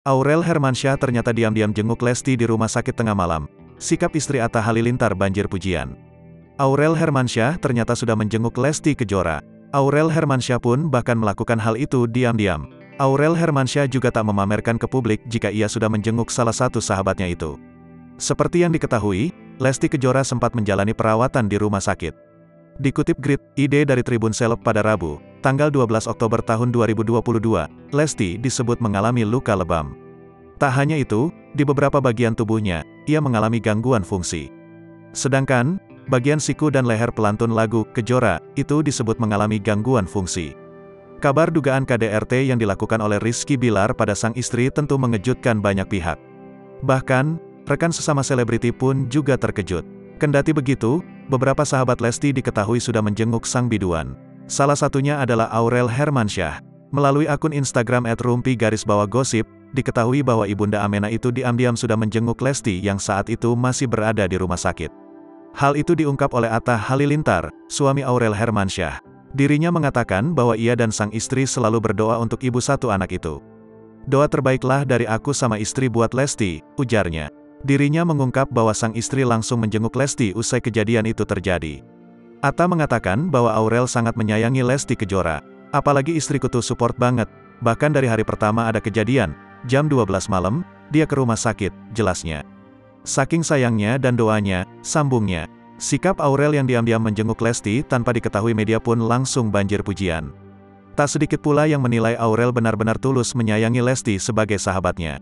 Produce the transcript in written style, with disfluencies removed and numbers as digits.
Aurel Hermansyah ternyata diam-diam jenguk Lesti di rumah sakit tengah malam. Sikap istri Atta Halilintar banjir pujian. Aurel Hermansyah ternyata sudah menjenguk Lesti Kejora. Aurel Hermansyah pun bahkan melakukan hal itu diam-diam. Aurel Hermansyah juga tak memamerkan ke publik jika ia sudah menjenguk salah satu sahabatnya itu. Seperti yang diketahui, Lesti Kejora sempat menjalani perawatan di rumah sakit. Dikutip Grid.id dari Tribun Seleb pada Rabu, tanggal 12 Oktober tahun 2022, Lesti disebut mengalami luka lebam. Tak hanya itu, di beberapa bagian tubuhnya, ia mengalami gangguan fungsi. Sedangkan, bagian siku dan leher pelantun lagu Kejora itu disebut mengalami gangguan fungsi. Kabar dugaan KDRT yang dilakukan oleh Rizky Bilar pada sang istri tentu mengejutkan banyak pihak. Bahkan, rekan sesama selebriti pun juga terkejut. Kendati begitu, beberapa sahabat Lesti diketahui sudah menjenguk sang biduan. Salah satunya adalah Aurel Hermansyah. Melalui akun Instagram @rumpi_gosip, diketahui bahwa Ibunda Amena itu diam-diam sudah menjenguk Lesti yang saat itu masih berada di rumah sakit. Hal itu diungkap oleh Atta Halilintar, suami Aurel Hermansyah. Dirinya mengatakan bahwa ia dan sang istri selalu berdoa untuk ibu satu anak itu. "Doa terbaiklah dari aku sama istri buat Lesti," ujarnya. Dirinya mengungkap bahwa sang istri langsung menjenguk Lesti usai kejadian itu terjadi. Atta mengatakan bahwa Aurel sangat menyayangi Lesti Kejora. "Apalagi istriku tuh support banget. Bahkan dari hari pertama ada kejadian, jam 12 malam, dia ke rumah sakit," jelasnya. "Saking sayangnya dan doanya," sambungnya. Sikap Aurel yang diam-diam menjenguk Lesti tanpa diketahui media pun langsung banjir pujian. Tak sedikit pula yang menilai Aurel benar-benar tulus menyayangi Lesti sebagai sahabatnya.